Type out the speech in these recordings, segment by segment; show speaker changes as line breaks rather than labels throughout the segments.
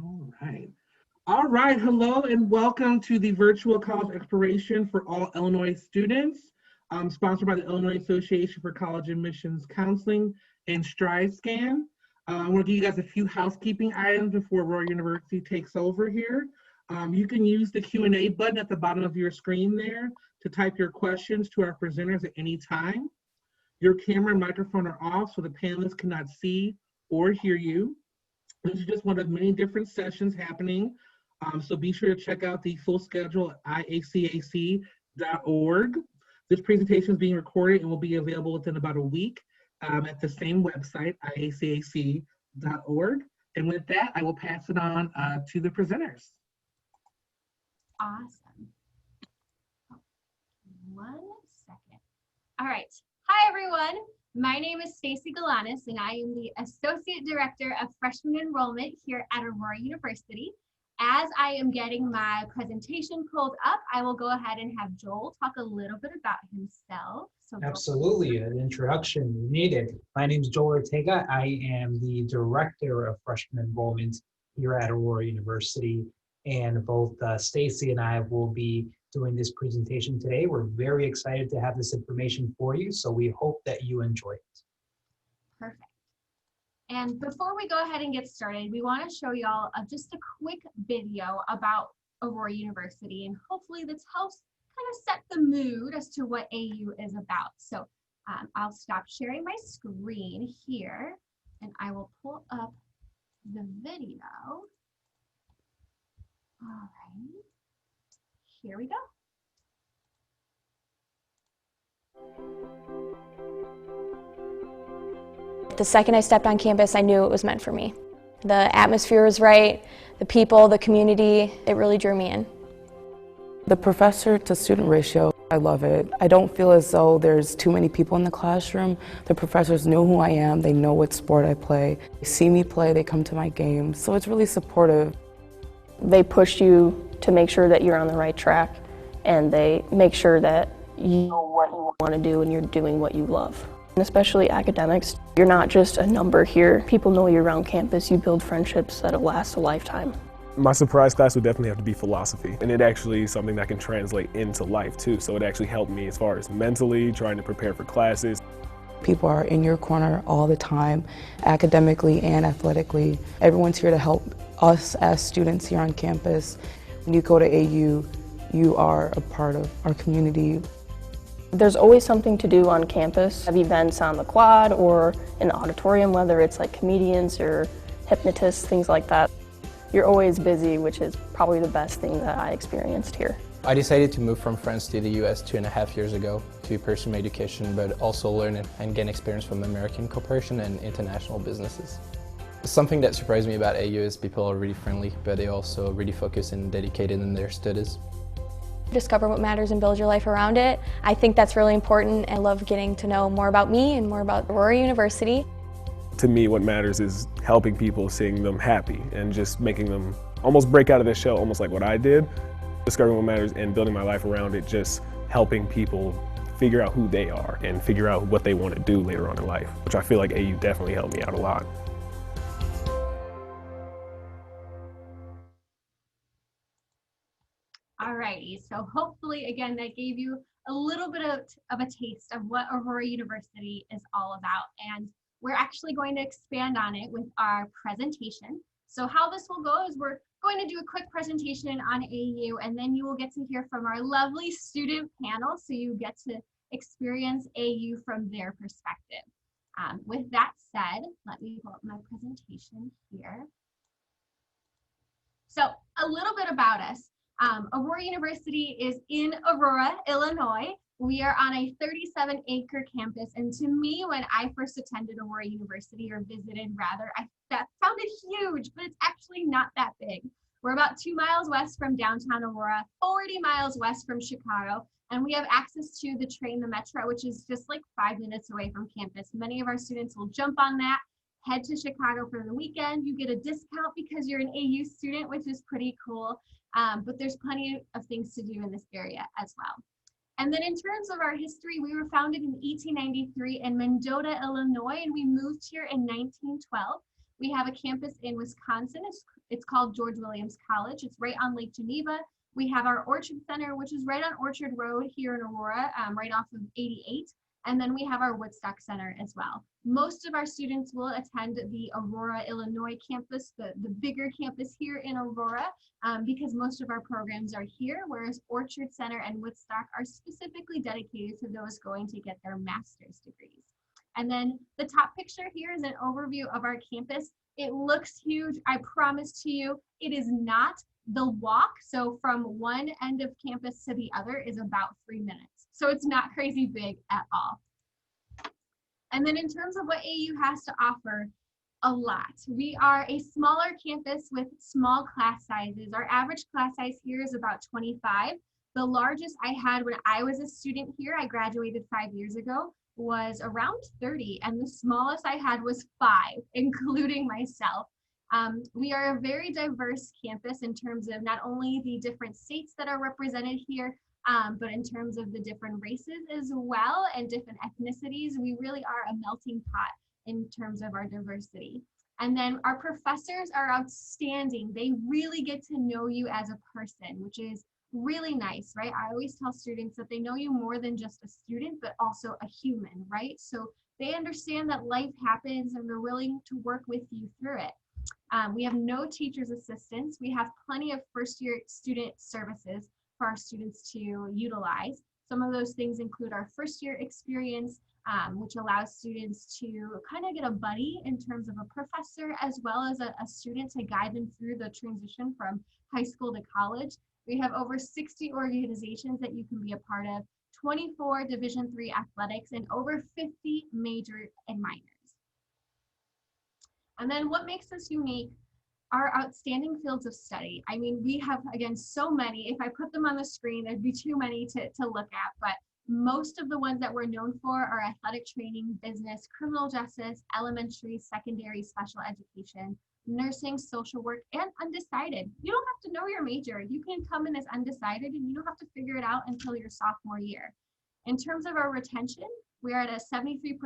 All right. All right. Hello and welcome to the virtual college exploration for all Illinois students, sponsored by the Illinois Association for College Admissions Counseling and Stride Scan. I want to give you guys a few housekeeping items before Aurora University takes over here. You can use the Q&A button at the bottom of your screen there to type your questions to our presenters at any time. Your camera and microphone are off so the panelists cannot see or hear you. This is just one of many different sessions happening. So be sure to check out the full schedule at IACAC.org. This presentation is being recorded and will be available within about a week at the same website, IACAC.org. And with that, I will pass it on to the presenters.
Awesome. One second. All right. Hi, everyone. My name is Stacy Galanis, and I am the Associate Director of Freshman Enrollment here at Aurora University. As I am getting my presentation pulled up, I will go ahead and have Joel talk a little bit about himself. So
Absolutely, an introduction needed. My name is Joel Ortega. I am the Director of Freshman Enrollment here at Aurora University, and both Stacy and I will be doing this presentation today. We're very excited to have this information for you, so we hope that you enjoy it. Perfect.
And before we go ahead and get started, we want to show y'all just a quick video about Aurora University, and hopefully this helps kind of set the mood as to what AU is about. So I'll stop sharing my screen here, and I will pull up the video. All right, here we go.
The second I stepped on campus, I knew it was meant for me. The atmosphere was right, the people, the community, it really drew me in.
The professor to student ratio, I love it. I don't feel as though there's too many people in the classroom. The professors know who I am, they know what sport I play. They see me play, they come to my games, so it's really supportive.
They push you to make sure that you're on the right track, and they make sure that you know what you want to do and you're doing what you love. And especially academics, you're not just a number here. People know you around campus. You build friendships that'll last a lifetime.
My surprise class would definitely have to be philosophy, and it actually is something that can translate into life too, so it actually helped me as far as mentally trying to prepare for classes.
People are in your corner all the time, academically and athletically. Everyone's here to help us as students here on campus. When you go to AU, you are a part of our community.
There's always something to do on campus. Have events on the quad or in the auditorium, whether it's like comedians or hypnotists, things like that. You're always busy, which is probably the best thing that I experienced here.
I decided to move from France to the US 2.5 years ago to pursue my education, but also learn and gain experience from American corporation and international businesses. Something that surprised me about AU is people are really friendly, but they also really focus and dedicated in their studies.
Discover what matters and build your life around it. I think that's really important. I love getting to know more about me and more about Aurora University.
To me, what matters is helping people, seeing them happy, and just making them almost break out of their shell, almost like what I did. Discovering what matters and building my life around it, just helping people figure out who they are and figure out what they want to do later on in life, which I feel like AU definitely helped me out a lot.
Alrighty, so hopefully, again, that gave you a little bit of a taste of what Aurora University is all about. And we're actually going to expand on it with our presentation. So how this will go is we're going to do a quick presentation on AU, and then you will get to hear from our lovely student panel, so you get to experience AU from their perspective. With that said, let me pull up my presentation here. So a little bit about us. Aurora University is in Aurora, Illinois. We are on a 37-acre campus, and to me, when I first attended Aurora University, or visited rather, that sounded huge, but it's actually not that big. We're about 2 miles west from downtown Aurora, 40 miles west from Chicago, and we have access to the train, the Metro, which is just like 5 minutes away from campus. Many of our students will jump on that, head to Chicago for the weekend. You get a discount because you're an AU student, which is pretty cool, but there's plenty of things to do in this area as well. And then in terms of our history, we were founded in 1893 in Mendota, Illinois, and we moved here in 1912. We have a campus in Wisconsin. It's called George Williams College. It's right on Lake Geneva. We have our Orchard Center, which is right on Orchard Road here in Aurora, right off of 88. And then we have our Woodstock Center as well. Most of our students will attend the Aurora, Illinois campus, the bigger campus here in Aurora, because most of our programs are here, whereas Orchard Center and Woodstock are specifically dedicated to those going to get their master's degrees. And then the top picture here is an overview of our campus. It looks huge. I promise to you, it is not. The walk, so from one end of campus to the other, is about 3 minutes. So it's not crazy big at all. And then in terms of what AU has to offer, a lot. We are a smaller campus with small class sizes. Our average class size here is about 25. The largest I had when I was a student here, I graduated 5 years ago, was around 30. And the smallest I had was 5, including myself. We are a very diverse campus in terms of not only the different states that are represented here, but in terms of the different races as well and different ethnicities. We really are a melting pot in terms of our diversity. And then our professors are outstanding. They really get to know you as a person, which is really nice, right? I always tell students that they know you more than just a student, but also a human, right? So they understand that life happens and they're willing to work with you through it. We have no teacher's assistants. We have plenty of first-year student services for our students to utilize. Some of those things include our first-year experience, which allows students to kind of get a buddy in terms of a professor as well as a student to guide them through the transition from high school to college. We have over 60 organizations that you can be a part of, 24 Division III athletics, and over 50 major and minors. And then what makes us unique are outstanding fields of study. I mean, we have, again, so many. If I put them on the screen, there'd be too many to look at, but most of the ones that we're known for are athletic training, business, criminal justice, elementary, secondary, special education, nursing, social work, and undecided. You don't have to know your major. You can come in as undecided and you don't have to figure it out until your sophomore year. In terms of our retention, we are at a 73%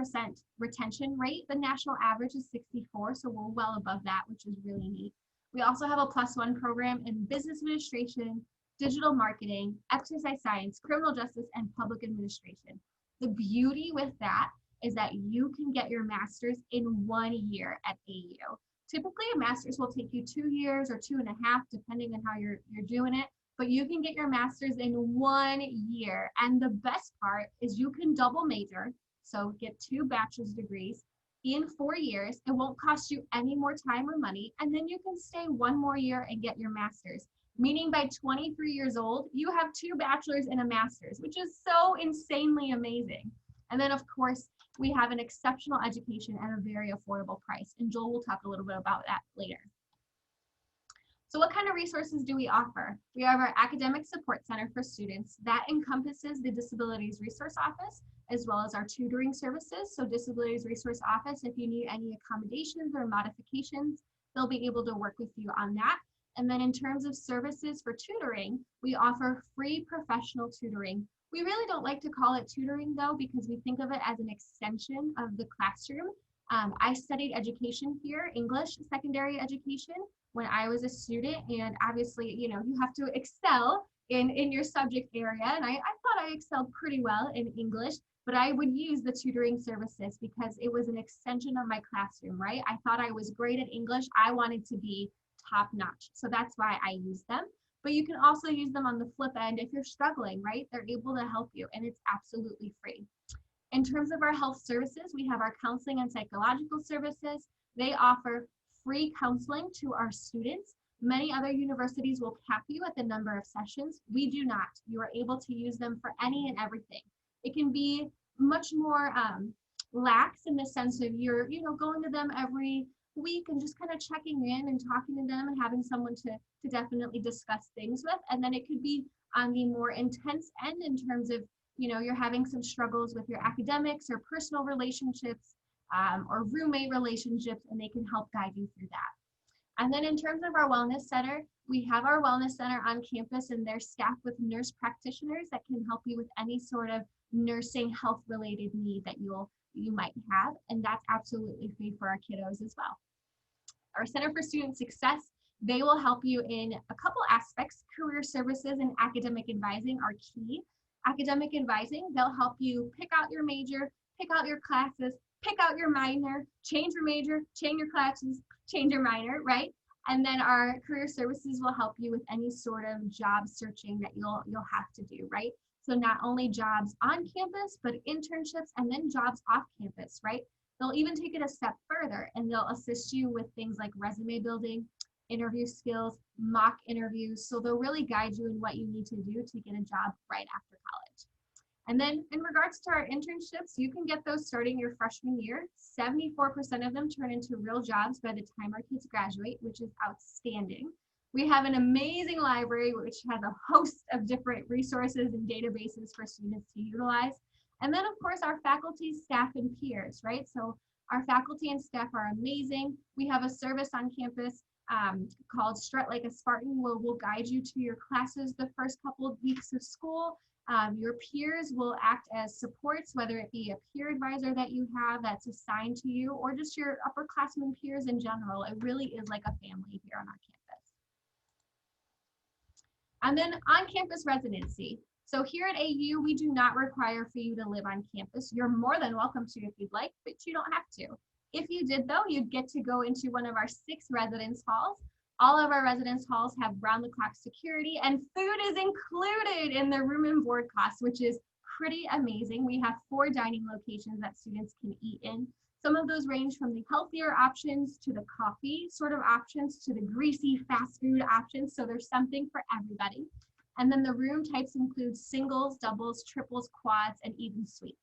retention rate. The national average is 64, so we're well above that, which is really neat. We also have a +1 program in business administration, digital marketing, exercise science, criminal justice, and public administration. The beauty with that is that you can get your master's in 1 year at AU. Typically, a master's will take you 2 years or 2.5, depending on how you're doing it. But you can get your master's in 1 year. And the best part is you can double major, so get 2 bachelor's degrees in 4 years. It won't cost you any more time or money. And then you can stay 1 more year and get your master's. Meaning by 23 years old, you have 2 bachelor's and a master's, which is so insanely amazing. And then of course, we have an exceptional education at a very affordable price. And Joel will talk a little bit about that later. So what kind of resources do we offer? We have our Academic Support Center for students. That encompasses the Disabilities Resource Office, as well as our tutoring services. So Disabilities Resource Office, if you need any accommodations or modifications, they'll be able to work with you on that. And then in terms of services for tutoring, we offer free professional tutoring. We really don't like to call it tutoring though, because we think of it as an extension of the classroom. I studied education here, English secondary education, when I was a student, and obviously, you know, you have to excel in your subject area, and I thought I excelled pretty well in English, but I would use the tutoring services because it was an extension of my classroom, right? I thought I was great at English. I wanted to be top notch, so that's why I use them. But you can also use them on the flip end if you're struggling, right? They're able to help you, and it's absolutely free. In terms of our health services, we have our counseling and psychological services. They offer free counseling to our students. Many other universities will cap you at the number of sessions. We do not. You are able to use them for any and everything. It can be much more lax in the sense of you're, going to them every week and just kind of checking in and talking to them and having someone to definitely discuss things with. And then it could be on the more intense end in terms of, you're having some struggles with your academics or personal relationships or roommate relationships, and they can help guide you through that. And then in terms of our wellness center, we have our wellness center on campus, and they're staffed with nurse practitioners that can help you with any sort of nursing health related need that you might have, and that's absolutely free for our kiddos as well. Our Center for Student Success, they will help you in a couple aspects. Career services and academic advising are key. Academic advising, they'll help you pick out your major, pick out your classes, pick out your minor, change your major, change your classes, change your minor, right? And then our career services will help you with any sort of job searching that you'll have to do, right? So not only jobs on campus, but internships and then jobs off campus, right? They'll even take it a step further and they'll assist you with things like resume building, interview skills, mock interviews. So they'll really guide you in what you need to do to get a job right after college. And then in regards to our internships, you can get those starting your freshman year. 74% of them turn into real jobs by the time our kids graduate, which is outstanding. We have an amazing library which has a host of different resources and databases for students to utilize. And then of course our faculty, staff, and peers, right? So our faculty and staff are amazing. We have a service on campus called Strut Like a Spartan, where we'll guide you to your classes the first couple of weeks of school. Your peers will act as supports, whether it be a peer advisor that you have that's assigned to you, or just your upperclassmen peers in general. It really is like a family here on our campus. And then on-campus residency. So here at AU, we do not require for you to live on campus. You're more than welcome to if you'd like, but you don't have to. If you did though, you'd get to go into one of our 6 residence halls. All of our residence halls have round-the-clock security, and food is included in the room and board costs, which is pretty amazing. We have 4 dining locations that students can eat in. Some of those range from the healthier options to the coffee sort of options to the greasy fast food options. So there's something for everybody. And then the room types include singles, doubles, triples, quads, and even suites.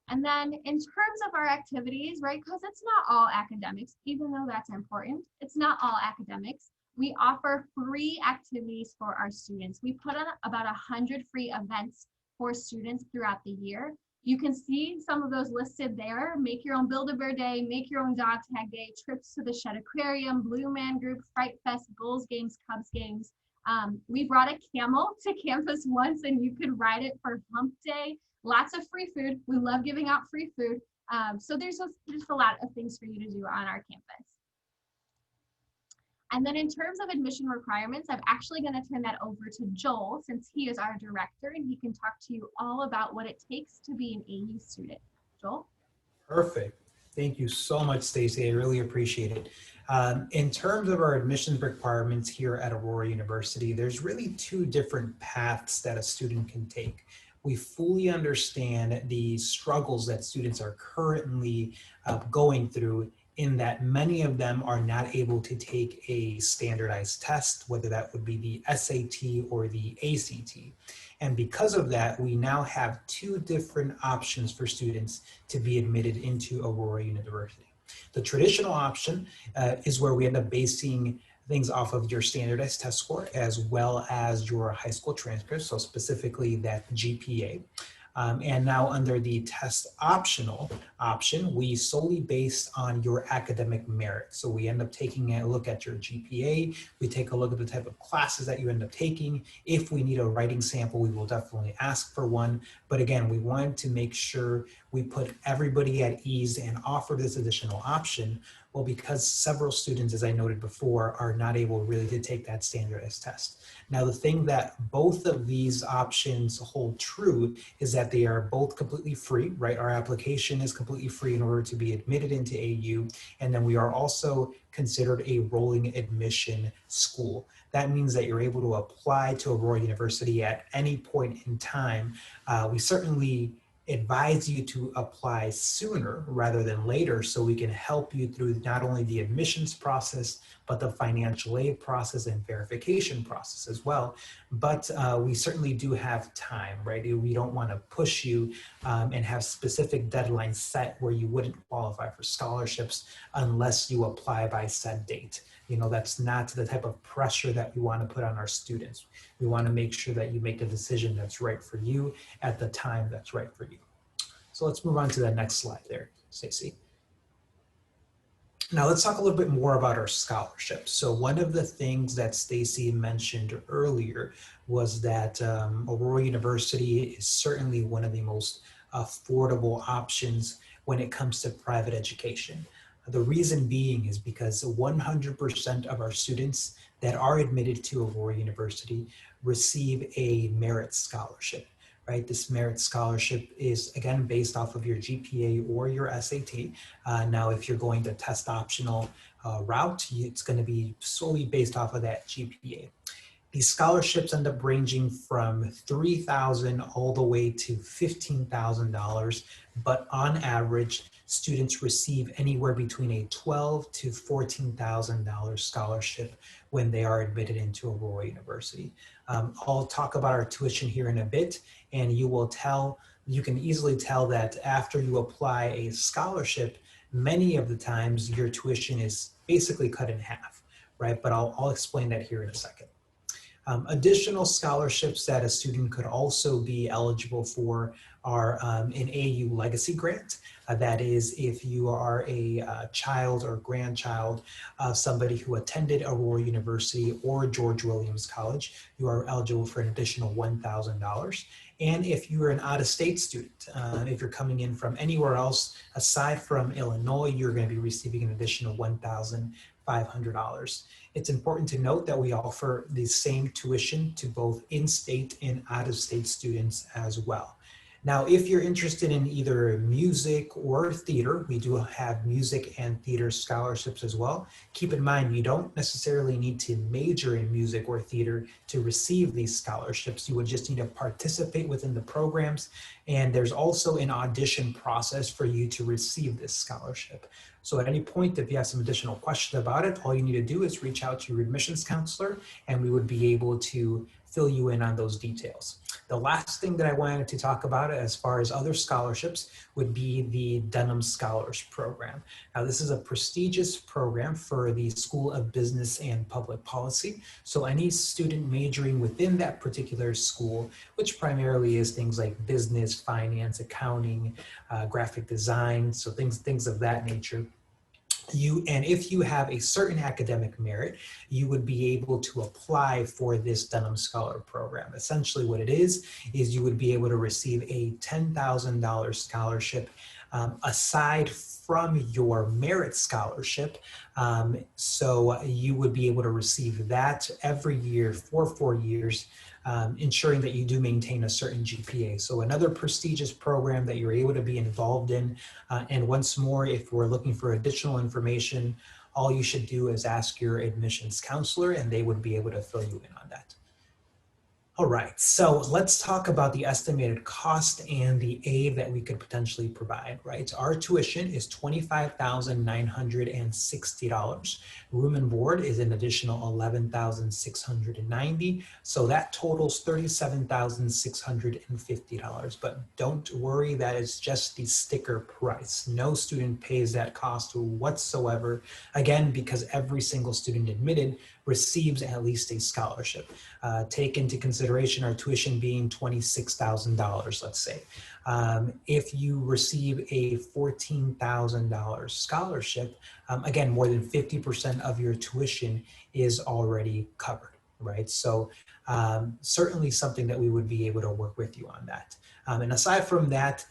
And then in terms of our activities, right, because it's not all academics, even though that's important, it's not all academics. We offer free activities for our students. We put on about 100 free events for students throughout the year. You can see some of those listed there. Make your own Build-A-Bear Day, make your own dog tag day, trips to the Shed Aquarium, Blue Man Group, Fright Fest, Bulls games, Cubs games. We brought a camel to campus once and you could ride it for hump day. Lots of free food. We love giving out free food. So there's just a lot of things for you to do on our campus. And then in terms of admission requirements, I'm actually going to turn that over to Joel, since he is our director and he can talk to you all about what it takes to be an AU student. Joel?
Perfect. Thank you so much, Stacey. I really appreciate it. In terms of our admissions requirements here at Aurora University, there's really 2 different paths that a student can take. We fully understand the struggles that students are currently going through, in that many of them are not able to take a standardized test, whether that would be the SAT or the ACT. And because of that, we now have 2 different options for students to be admitted into Aurora University. The traditional option is where we end up basing things off of your standardized test score as well as your high school transcript, so specifically that GPA. And now under the test optional option, we solely based on your academic merit. So we end up taking a look at your GPA, we take a look at the type of classes that you end up taking. If we need a writing sample, we will definitely ask for one. But again, we wanted to make sure we put everybody at ease and offer this additional option. Well, because several students, as I noted before, are not able really to take that standardized test. Now, the thing that both of these options hold true is that they are both completely free, right? Our application is completely free in order to be admitted into AU. And then we are also considered a rolling admission school. That means that you're able to apply to Aurora University at any point in time. We certainly advise you to apply sooner rather than later, so we can help you through not only the admissions process, but the financial aid process and verification process as well. But we certainly do have time, right? We don't want to push you and have specific deadlines set where you wouldn't qualify for scholarships unless you apply by said date. You know, that's not the type of pressure that we want to put on our students. We want to make sure that you make a decision that's right for you at the time that's right for you. So let's move on to the next slide there, Stacey. Now let's talk a little bit more about our scholarships. So one of the things that Stacey mentioned earlier was that Aurora University is certainly one of the most affordable options when it comes to private education. The reason being is because 100% of our students that are admitted to Aurora University receive a merit scholarship, right? This merit scholarship is, again, based off of your GPA or your SAT. Now, if you're going the test optional route, it's going to be solely based off of that GPA. These scholarships end up ranging from $3,000 all the way to $15,000, but on average, students receive anywhere between a $12,000 to $14,000 scholarship when they are admitted into Aurora University. I'll talk about our tuition here in a bit, and you can easily tell that after you apply a scholarship, many of the times your tuition is basically cut in half, right? But I'll explain that here in a second. Additional scholarships that a student could also be eligible for are an AU Legacy Grant. That is, if you are a child or grandchild of somebody who attended Aurora University or George Williams College, you are eligible for an additional $1,000. And if you're an out-of-state student, if you're coming in from anywhere else aside from Illinois, you're going to be receiving an additional $1,500. It's important to note that we offer the same tuition to both in-state and out-of-state students as well. Now, if you're interested in either music or theater, we do have music and theater scholarships as well. Keep in mind, you don't necessarily need to major in music or theater to receive these scholarships. You would just need to participate within the programs. And there's also an audition process for you to receive this scholarship. So at any point, if you have some additional questions about it, all you need to do is reach out to your admissions counselor, and we would be able to fill you in on those details. The last thing that I wanted to talk about as far as other scholarships would be the Dunham Scholars Program. Now, this is a prestigious program for the School of Business and Public Policy. So any student majoring within that particular school, which primarily is things like business, finance, accounting, graphic design, so things of that nature. And if you have a certain academic merit, you would be able to apply for this Dunham Scholar Program. Essentially what it is you would be able to receive a $10,000 scholarship aside from your merit scholarship. So you would be able to receive that every year for 4 years, ensuring that you do maintain a certain GPA. So another prestigious program that you're able to be involved in. And once more, if we're looking for additional information, all you should do is ask your admissions counselor and they would be able to fill you in on that. All right, so let's talk about the estimated cost and the aid that we could potentially provide, right? Our tuition is $25,960. Room and board is an additional $11,690. So that totals $37,650. But don't worry, that is just the sticker price. No student pays that cost whatsoever. Again, because every single student admitted receives at least a scholarship. Take into consideration our tuition being $26,000, let's say. If you receive a $14,000 scholarship, again, more than 50% of your tuition is already covered, right? So certainly something that we would be able to work with you on that. And aside from that,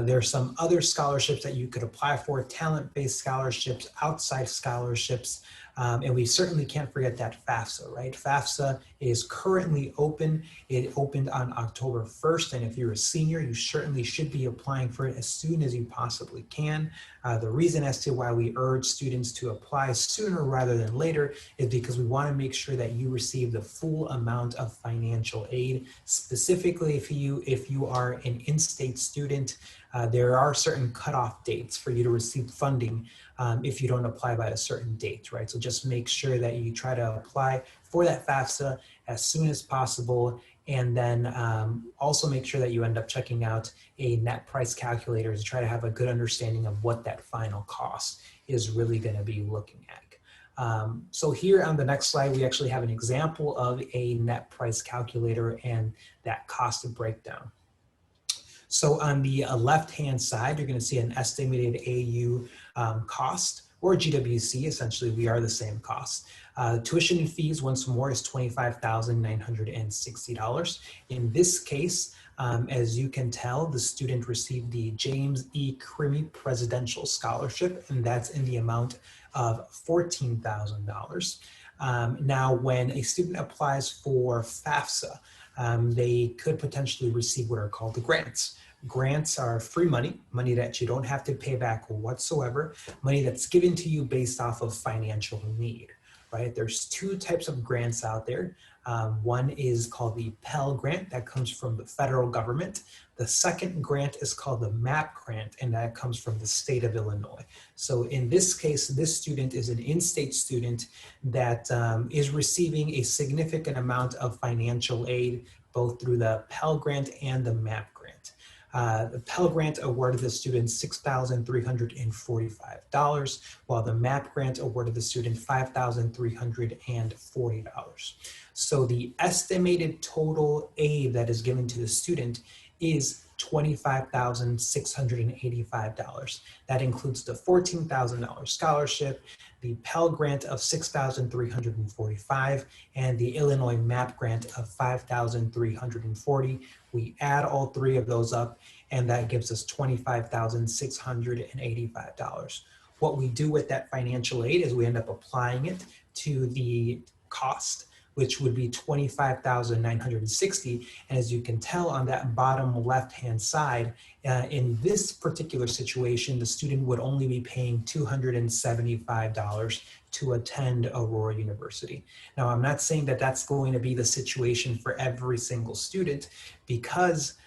there's some other scholarships that you could apply for, talent-based scholarships, outside scholarships, and we certainly can't forget that FAFSA, right? FAFSA is currently open. It opened on October 1st, and if you're a senior, you certainly should be applying for it as soon as you possibly can. The reason as to why we urge students to apply sooner rather than later is because we want to make sure that you receive the full amount of financial aid. Specifically, if you are an in-state student, there are certain cutoff dates for you to receive funding if you don't apply by a certain date, right? So just make sure that you try to apply for that FAFSA as soon as possible, and then also make sure that you end up checking out a net price calculator to try to have a good understanding of what that final cost is really going to be looking at. So here on the next slide, we actually have an example of a net price calculator and that cost breakdown. So on the left-hand side, you're going to see an estimated AU cost, or GWC. Essentially, we are the same cost. Tuition and fees, once more, is $25,960. In this case, As you can tell, the student received the James E. Crimmy Presidential Scholarship, and that's in the amount of $14,000. Now, when a student applies for FAFSA, they could potentially receive what are called the grants. Grants are free money, money that you don't have to pay back whatsoever, money that's given to you based off of financial need, right? There's two types of grants out there. One is called the Pell Grant, that comes from the federal government. The second grant is called the MAP Grant, and that comes from the state of Illinois. So in this case, this student is an in-state student that is receiving a significant amount of financial aid, both through the Pell Grant and the MAP Grant. The Pell Grant awarded the student $6,345, while the MAP Grant awarded the student $5,340. So the estimated total aid that is given to the student is $25,685. That includes the $14,000 scholarship, the Pell Grant of $6,345, and the Illinois MAP Grant of $5,340. We add all three of those up, and that gives us $25,685. What we do with that financial aid is we end up applying it to the cost, which would be $25,960. And as you can tell on that bottom left-hand side, in this particular situation, the student would only be paying $275 to attend Aurora University. Now, I'm not saying that that's going to be the situation for every single student, because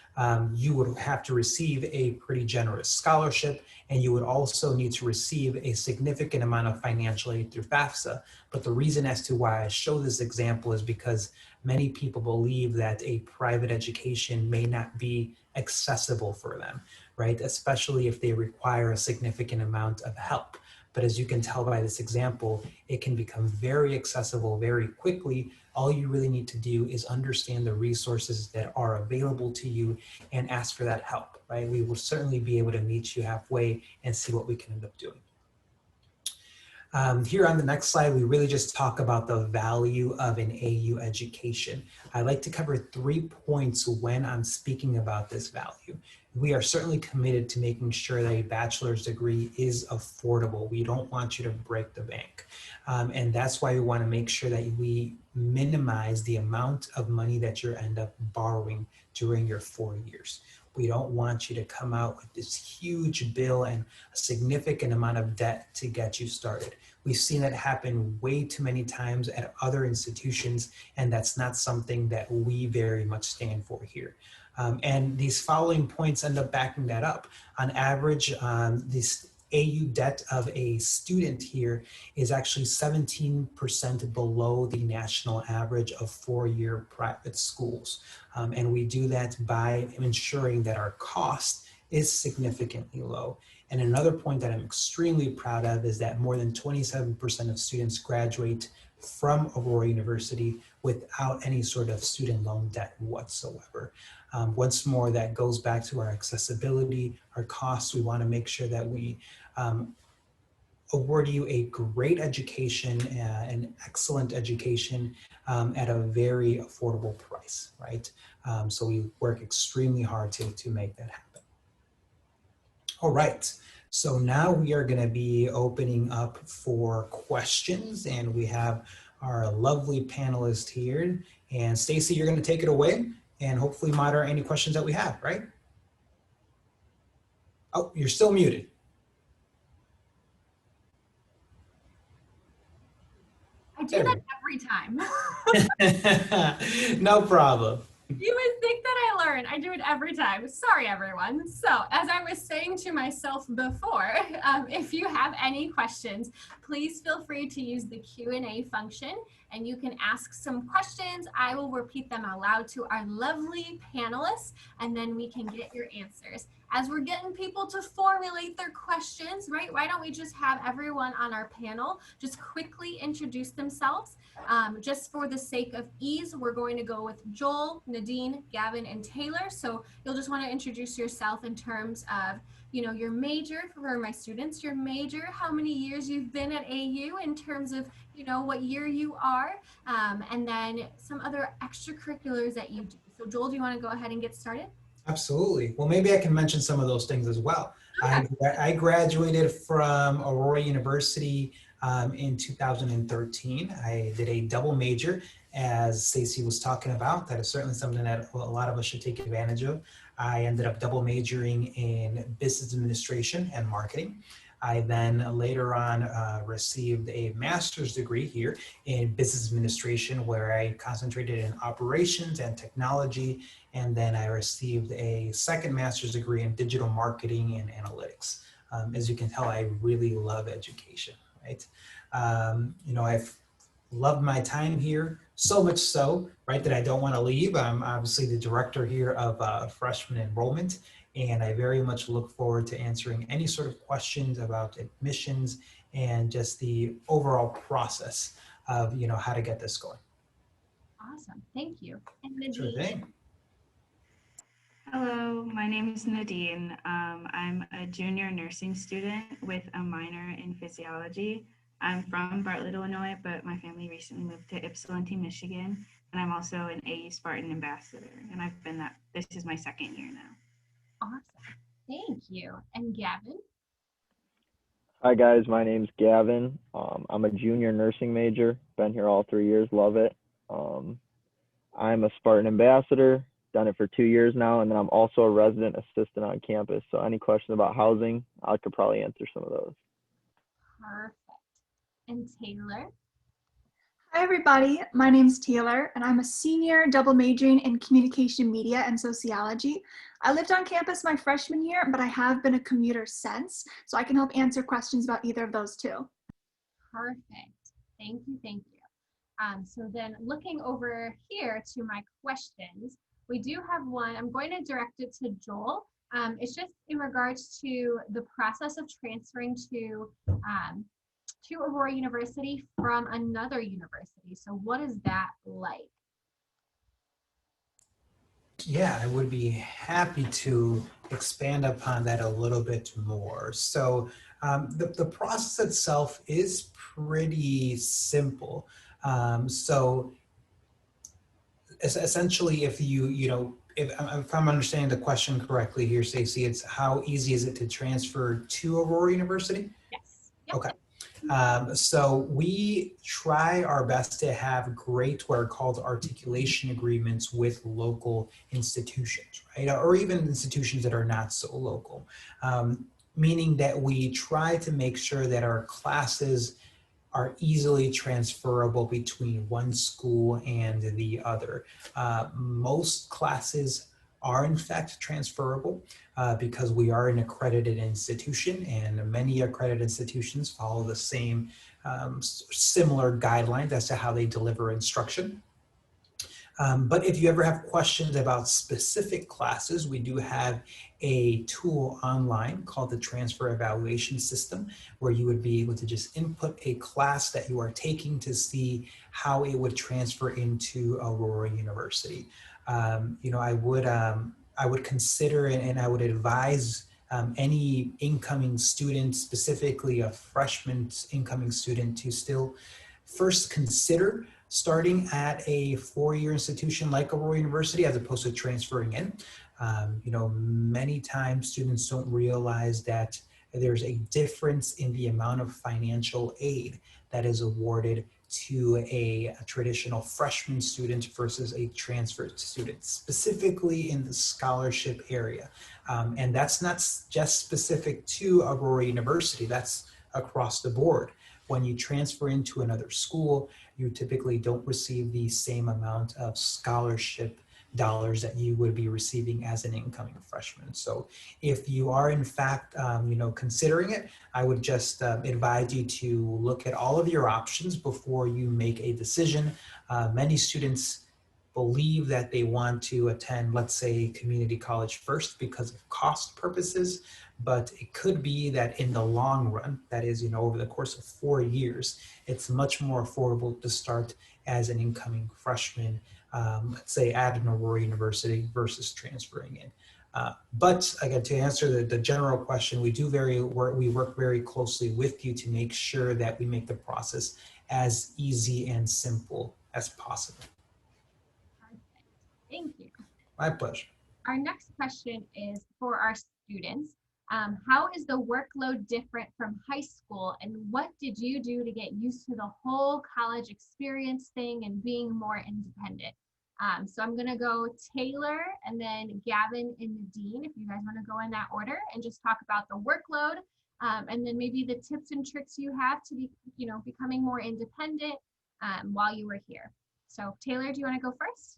you would have to receive a pretty generous scholarship, and you would also need to receive a significant amount of financial aid through FAFSA. But the reason as to why I show this example is because many people believe that a private education may not be accessible for them, right? Especially if they require a significant amount of help. But as you can tell by this example, it can become very accessible very quickly. All you really need to do is understand the resources that are available to you and ask for that help, right? We will certainly be able to meet you halfway and see what we can end up doing. Here on the next slide, we really just talk about the value of an AU education. I like to cover 3 points when I'm speaking about this value. We are certainly committed to making sure that a bachelor's degree is affordable. We don't want you to break the bank. And that's why we want to make sure that we minimize the amount of money that you end up borrowing during your 4 years. We don't want you to come out with this huge bill and a significant amount of debt to get you started. We've seen that happen way too many times at other institutions, and that's not something that we very much stand for here. And these following points end up backing that up. On average, this AU debt of a student here is actually 17% below the national average of four-year private schools. And we do that by ensuring that our cost is significantly low. And another point that I'm extremely proud of is that more than 27% of students graduate from Aurora University without any sort of student loan debt whatsoever. Once more, that goes back to our accessibility, our costs. We want to make sure that we award you a great education, an excellent education at a very affordable price, right? So we work extremely hard to make that happen. All right, so now we are going to be opening up for questions, and we have our lovely panelist here. And Stacy, you're going to take it away and hopefully moderate any questions that we have, right? Oh, you're still muted.
I do that every time.
No problem.
You would think that I learn. I do it every time. Sorry, everyone. So as I was saying to myself before, if you have any questions, please feel free to use the Q&A function, and you can ask some questions. I will repeat them aloud to our lovely panelists, and then we can get your answers. As we're getting people to formulate their questions, right, why don't we just have everyone on our panel just quickly introduce themselves. Just for the sake of ease, we're going to go with Joel, Nadine, Gavin, and Taylor. So you'll just want to introduce yourself in terms of, you know, your major for my students, your major, how many years you've been at AU in terms of, you know, what year you are, and then some other extracurriculars that you do. So Joel, do you want to go ahead and get started?
Absolutely. Well, maybe I can mention some of those things as well.
Okay.
I graduated from Aurora University in 2013. I did a double major, as Stacey was talking about. That is certainly something that a lot of us should take advantage of. I ended up double majoring in business administration and marketing. I then later on received a master's degree here in business administration, where I concentrated in operations and technology. And then I received a second master's degree in digital marketing and analytics. As you can tell, I really love education, right? I've loved my time here, so much so, right, that I don't want to leave. I'm obviously the director here of freshman enrollment, and I very much look forward to answering any sort of questions about admissions and just the overall process of, how to get this going.
Awesome. Thank you. And
Sure
Nadine.
thing.
Hello, my name is Nadine. I'm a junior nursing student with a minor in physiology. I'm from Bartlett, Illinois, but my family recently moved to Ypsilanti, Michigan, and I'm also an AU Spartan ambassador, and I've been that. This is my second year now.
Awesome. Thank you. And Gavin.
Hi guys, my name's Gavin. I'm a junior nursing major, been here all 3 years, love it. I'm a Spartan ambassador, done it for 2 years now, and then I'm also a resident assistant on campus. So any questions about housing, I could probably answer some of those.
Perfect. And Taylor.
Hi everybody, my name's Taylor and I'm a senior double majoring in communication media and sociology. I lived on campus my freshman year, but I have been a commuter since, so I can help answer questions about either of those too.
Perfect. Thank you. Thank you. So then looking over here to my questions, we do have one. I'm going to direct it to Joel. It's just in regards to the process of transferring to Aurora University from another university. So what is that like?
Yeah, I would be happy to expand upon that a little bit more. So the process itself is pretty simple. So essentially, if if I'm understanding the question correctly here, Stacey, it's how easy is it to transfer to Aurora University?
Yes. Yep.
Okay. So we try our best to have great what are called articulation agreements with local institutions, right? Or even institutions that are not so local, meaning that we try to make sure that our classes are easily transferable between one school and the other. Most classes are in fact transferable because we are an accredited institution, and many accredited institutions follow the same similar guidelines as to how they deliver instruction. But if you ever have questions about specific classes, we do have a tool online called the Transfer Evaluation System, where you would be able to just input a class that you are taking to see how it would transfer into Aurora University. I would consider and I would advise any incoming student, specifically a freshman incoming student, to still first consider starting at a four-year institution like Aurora University as opposed to transferring in. Many times students don't realize that there's a difference in the amount of financial aid that is awarded to a traditional freshman student versus a transferred student, specifically in the scholarship area. And that's not just specific to Aurora University, that's across the board. When you transfer into another school, you typically don't receive the same amount of scholarship dollars that you would be receiving as an incoming freshman. So if you are in fact, considering it, I would just advise you to look at all of your options before you make a decision. Many students believe that they want to attend, let's say, community college first because of cost purposes, but it could be that in the long run, that is, over the course of 4 years, it's much more affordable to start as an incoming freshman, let's say at an Aurora University versus transferring in. But again, to answer the general question, we work very closely with you to make sure that we make the process as easy and simple as possible.
Perfect. Thank you.
My pleasure.
Our next question is for our students. How is the workload different from high school, and what did you do to get used to the whole college experience thing and being more independent? So I'm gonna go Taylor and then Gavin and Nadine, if you guys wanna go in that order and just talk about the workload, and then maybe the tips and tricks you have to be, becoming more independent while you were here. So Taylor, do you wanna go first?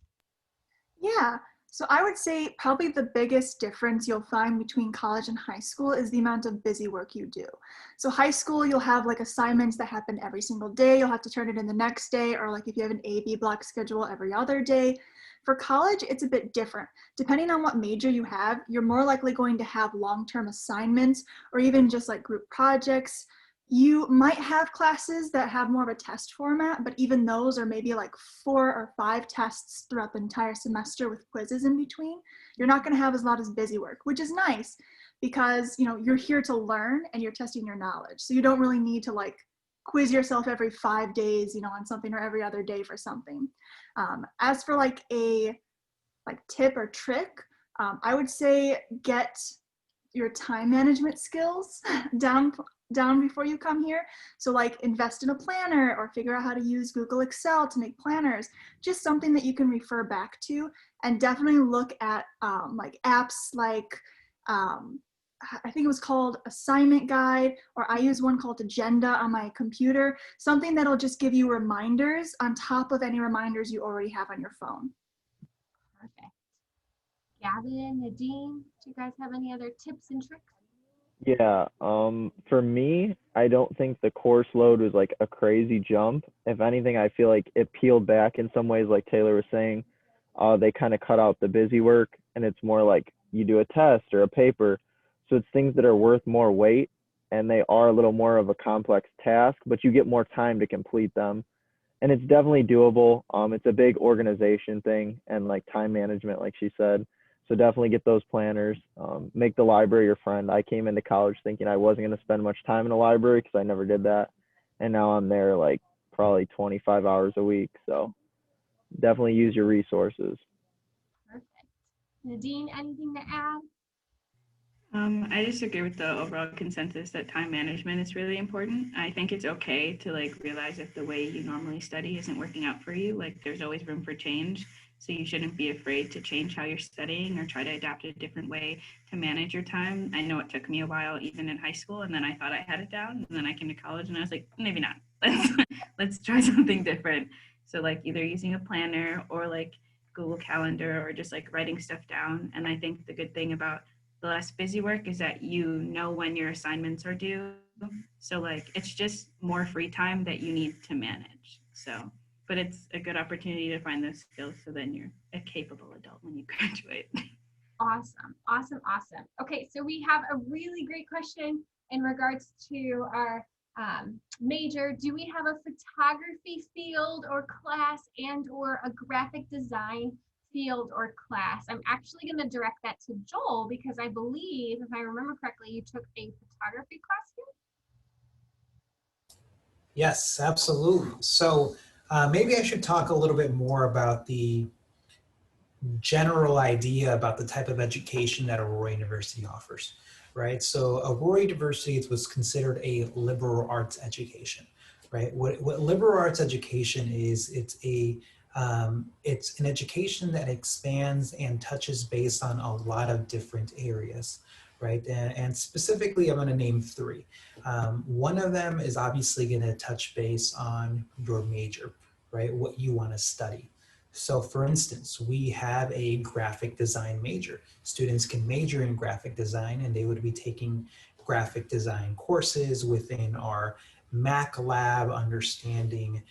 Yeah, so I would say probably the biggest difference you'll find between college and high school is the amount of busy work you do. So high school, you'll have like assignments that happen every single day. You'll have to turn it in the next day, or like if you have an A/B block schedule every other day. For college, it's a bit different. Depending on what major you have, you're more likely going to have long-term assignments or even just like group projects. You might have classes that have more of a test format, but even those are maybe like 4 or 5 tests throughout the entire semester with quizzes in between. You're not going to have as lot as busy work, which is nice because you're here to learn and you're testing your knowledge. So you don't really need to like quiz yourself every 5 days, on something, or every other day for something. As for like a tip or trick, I would say get your time management skills down before you come here. So like invest in a planner or figure out how to use Google Excel to make planners, just something that you can refer back to, and definitely look at like apps like I think it was called Assignment Guide, or I use one called Agenda on my computer, something that'll just give you reminders on top of any reminders you already have on your phone.
Perfect. Gavin, Nadine, do you guys have any other tips and tricks?
Yeah, for me, I don't think the course load was like a crazy jump. If anything, I feel like it peeled back in some ways, like Taylor was saying. They kind of cut out the busy work, and it's more like you do a test or a paper. So it's things that are worth more weight, and they are a little more of a complex task, but you get more time to complete them. And it's definitely doable. It's a big organization thing and like time management, like she said. So definitely get those planners. Make the library your friend. I came into college thinking I wasn't going to spend much time in the library because I never did that. And now I'm there like probably 25 hours a week. So definitely use your resources.
Perfect. Nadine, anything to add?
I just agree with the overall consensus that time management is really important. I think it's okay to like realize if the way you normally study isn't working out for you. Like there's always room for change. So you shouldn't be afraid to change how you're studying or try to adapt a different way to manage your time. I know it took me a while, even in high school, and then I thought I had it down. And then I came to college and I was like, maybe not. Let's try something different. So like either using a planner or like Google Calendar or just like writing stuff down. And I think the good thing about the less busy work is that you know when your assignments are due. So like it's just more free time that you need to manage. So, but it's a good opportunity to find those skills so then you're a capable adult when you graduate.
Awesome, awesome, awesome. Okay, so we have a really great question in regards to our major. Do we have a photography field or class and or a graphic design field or class? I'm actually going to direct that to Joel because I believe, if I remember correctly, you took a photography class here?
Yes, absolutely. So maybe I should talk a little bit more about the general idea about the type of education that Aurora University offers, right? So Aurora University was considered a liberal arts education, right? What liberal arts education is, it's an education that expands and touches base on a lot of different areas, right? And specifically, I'm going to name 3. One of them is obviously going to touch base on your major, right? What you want to study. So for instance, we have a graphic design major. Students can major in graphic design and they would be taking graphic design courses within our Mac lab, understanding,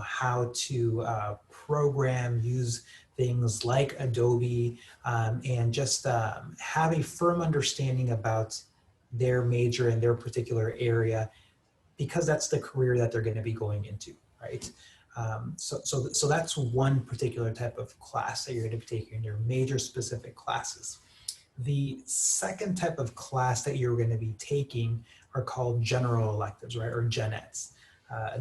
how to program, use things like Adobe, and just have a firm understanding about their major and their particular area, because that's the career that they're going to be going into, right? So that's one particular type of class that you're going to be taking in your major specific classes. The second type of class that you're going to be taking are called general electives, right, or gen eds.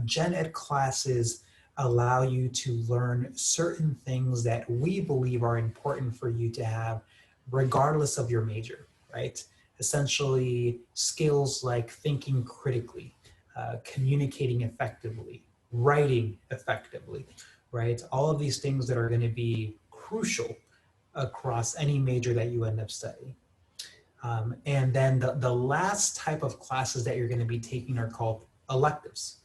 Gen ed classes allow you to learn certain things that we believe are important for you to have regardless of your major, right? Essentially, skills like thinking critically, communicating effectively, writing effectively, right? All of these things that are going to be crucial across any major that you end up studying. And then the last type of classes that you're going to be taking are called electives,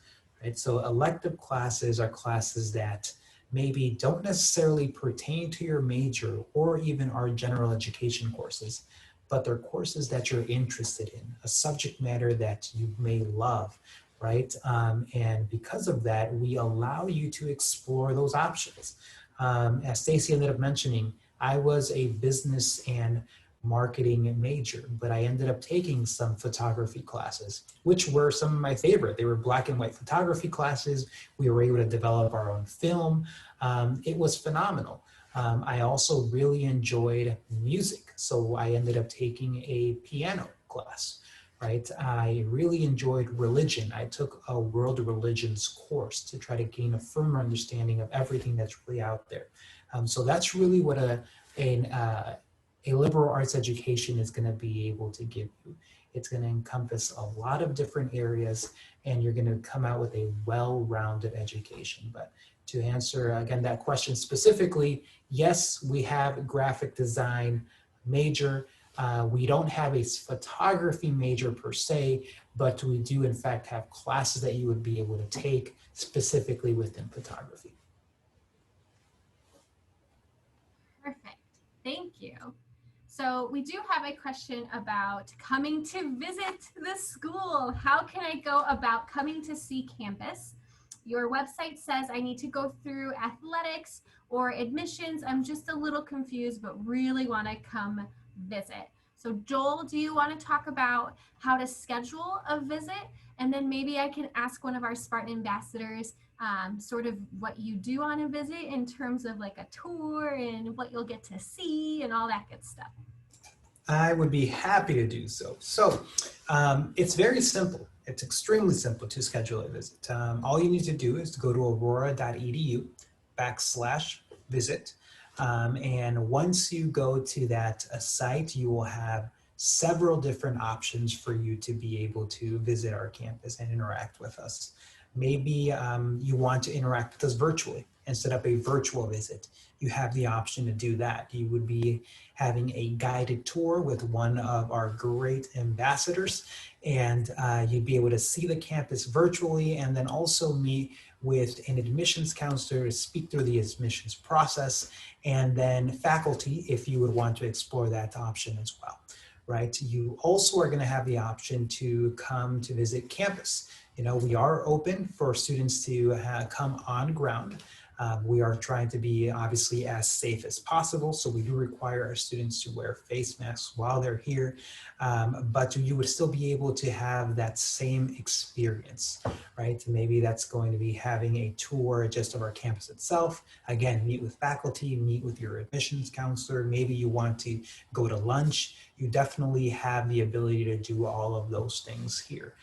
right? So elective classes are classes that maybe don't necessarily pertain to your major or even our general education courses, but they're courses that you're interested in, a subject matter that you may love, right? And because of that, we allow you to explore those options. As Stacy ended up mentioning, I was a business and marketing major, but I ended up taking some photography classes, which were some of my favorite. They were black and white photography classes. We were able to develop our own film. It was phenomenal. I also really enjoyed music, so I ended up taking a piano class, right? I really enjoyed religion. I took a world religions course to try to gain a firmer understanding of everything that's really out there. So that's really what a liberal arts education is going to be able to give you. It's going to encompass a lot of different areas, and you're going to come out with a well-rounded education. But to answer, again, that question specifically, yes, we have graphic design major. We don't have a photography major per se, but we do in fact have classes that you would be able to take specifically within photography.
Perfect. Thank you. So we do have a question about coming to visit the school. How can I go about coming to see campus? Your website says I need to go through athletics or admissions. I'm just a little confused, but really want to come visit. So Joel, do you want to talk about how to schedule a visit? And then maybe I can ask one of our Spartan ambassadors sort of what you do on a visit in terms of like a tour and what you'll get to see and all that good stuff.
I would be happy to do so. So it's very simple. It's extremely simple to schedule a visit. All you need to do is to go to aurora.edu/visit. And once you go to that site, you will have several different options for you to be able to visit our campus and interact with us. Maybe you want to interact with us virtually and set up a virtual visit. You have the option to do that. You would be having a guided tour with one of our great ambassadors, and you'd be able to see the campus virtually and then also meet with an admissions counselor to speak through the admissions process, and then faculty if you would want to explore that option as well, right? You also are going to have the option to come to visit campus. You know, we are open for students to come on ground. We are trying to be obviously as safe as possible, so we do require our students to wear face masks while they're here, but you would still be able to have that same experience, right? Maybe that's going to be having a tour just of our campus itself. Again, meet with faculty, meet with your admissions counselor. Maybe you want to go to lunch. You definitely have the ability to do all of those things here.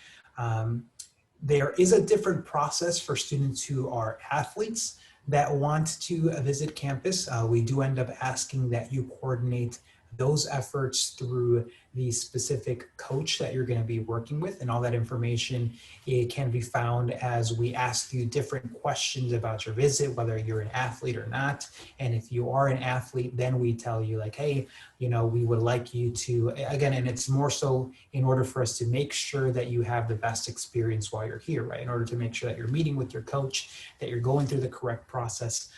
There is a different process for students who are athletes that want to visit campus. We do end up asking that you coordinate those efforts through the specific coach that you're going to be working with, and all that information, it can be found as we ask you different questions about your visit, whether you're an athlete or not. And if you are an athlete, then we tell you like, hey, you know, we would like you to, again, and it's more so in order for us to make sure that you have the best experience while you're here, right? In order to make sure that you're meeting with your coach, that you're going through the correct process.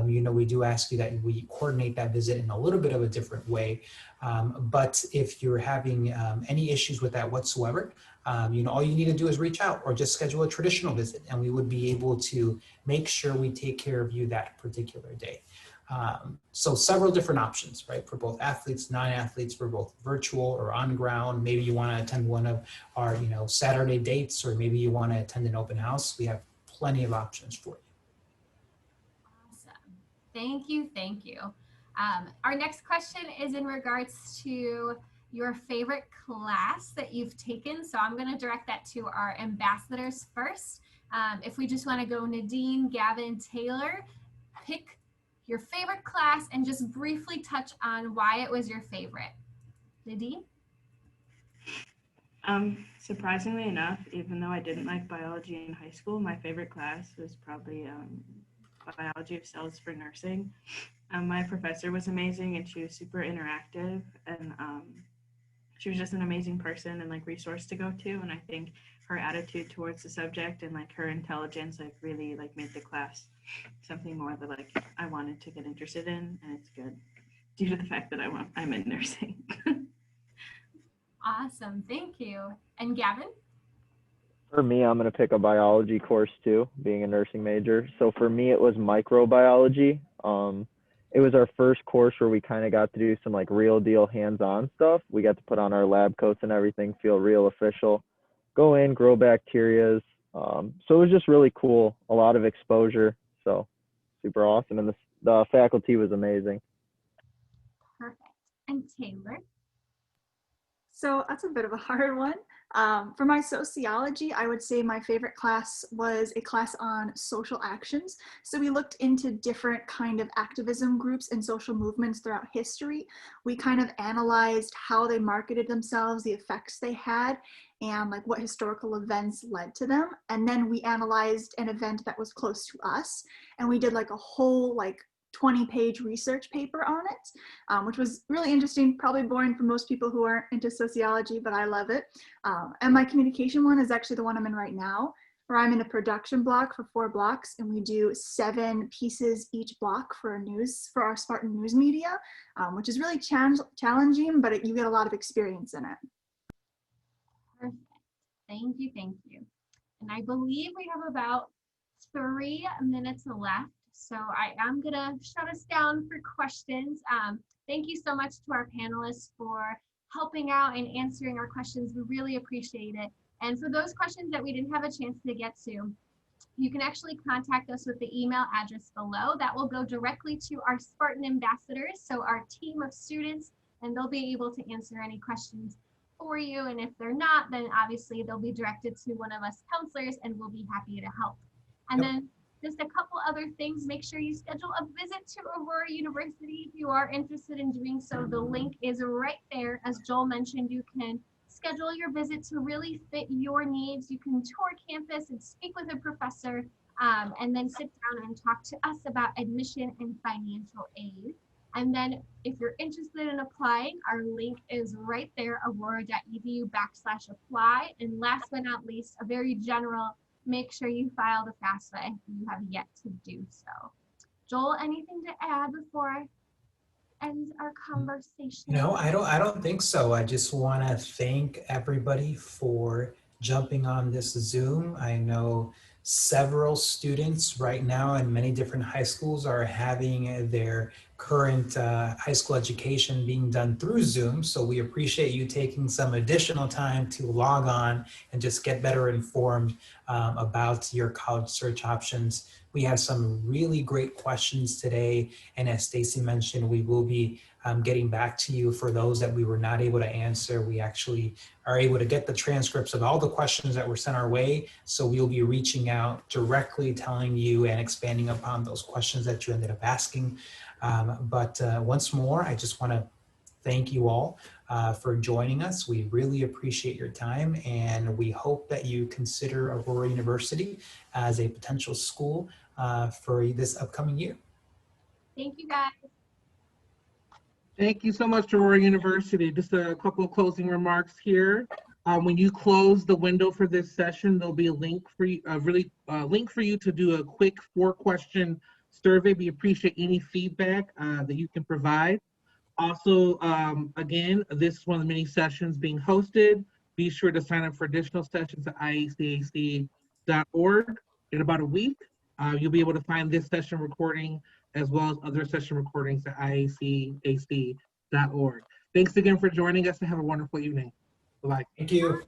You know, we do ask you that we coordinate that visit in a little bit of a different way. But if you're having any issues with that whatsoever, you know, all you need to do is reach out or just schedule a traditional visit, and we would be able to make sure we take care of you that particular day. So several different options, right? For both athletes, non-athletes, for both virtual or on ground. Maybe you want to attend one of our, you know, Saturday dates, or maybe you want to attend an open house. We have plenty of options for you.
Awesome. Thank you. Thank you. Our next question is in regards to your favorite class that you've taken. So I'm going to direct that to our ambassadors first. If we just want to go Nadine, Gavin, Taylor, pick your favorite class and just briefly touch on why it was your favorite. Nadine?
Surprisingly enough, even though I didn't like biology in high school, my favorite class was probably biology of cells for nursing. My professor was amazing and she was super interactive, and she was just an amazing person and like resource to go to. And I think her attitude towards the subject and like her intelligence like really like made the class something more that like I wanted to get interested in, and it's good due to the fact that I'm in nursing.
Awesome, thank you. And Gavin?
For me, I'm going to pick a biology course too, being a nursing major. So for me, it was microbiology. It was our first course where we kind of got to do some like real deal hands-on stuff. We got to put on our lab coats and everything, feel real official, go in, grow bacterias. So it was just really cool, a lot of exposure. So super awesome. And the faculty was amazing.
Perfect. And Taylor?
So that's a bit of a hard one. For my sociology, I would say my favorite class was a class on social actions. So we looked into different kind of activism groups and social movements throughout history. We kind of analyzed how they marketed themselves, the effects they had, and like what historical events led to them. And then we analyzed an event that was close to us. And we did like a whole 20-page research paper on it, which was really interesting, probably boring for most people who aren't into sociology, but I love it. And my communication one is actually the one I'm in right now, where I'm in a production block for 4 blocks, and we do 7 pieces each block for our Spartan news media, which is really challenging, but you get a lot of experience in it.
Perfect. Thank you, thank you. And I believe we have about 3 minutes left. So I am gonna shut us down for questions. Thank you so much to our panelists for helping out and answering our questions. We really appreciate it. And for those questions that we didn't have a chance to get to, you can actually contact us with the email address below. That will go directly to our Spartan ambassadors, so our team of students, and they'll be able to answer any questions for you. And if they're not, then obviously they'll be directed to one of us counselors, and we'll be happy to help. And then just a couple other things, make sure you schedule a visit to Aurora University if you are interested in doing so. The link is right there. As Joel mentioned, you can schedule your visit to really fit your needs. You can tour campus and speak with a professor, and then sit down and talk to us about admission and financial aid. And then if you're interested in applying, our link is right there, aurora.edu/apply. And last but not least, a very general, make sure you file the FAFSA if you have yet to do so. Joel, anything to add before I end our conversation?
No, I don't think so. I just want to thank everybody for jumping on this Zoom. I know several students right now in many different high schools are having their current high school education being done through Zoom. So we appreciate you taking some additional time to log on and just get better informed about your college search options. We have some really great questions today. And as Stacy mentioned, we will be getting back to you for those that we were not able to answer. We actually are able to get the transcripts of all the questions that were sent our way. So we'll be reaching out directly, telling you and expanding upon those questions that you ended up asking. But once more, I just want to thank you all for joining us. We really appreciate your time, and we hope that you consider Aurora University as a potential school for this upcoming year.
Thank you, guys.
Thank you so much to Aurora University. Just a couple of closing remarks here. When you close the window for this session, there'll be a link for you, link for you to do a quick 4-question survey. We appreciate any feedback that you can provide. Also, again, this is one of the many sessions being hosted. Be sure to sign up for additional sessions at IACAC.org. In about a week, you'll be able to find this session recording as well as other session recordings at IACAC.org. Thanks again for joining us, and have a wonderful evening. Bye-bye.
Thank you.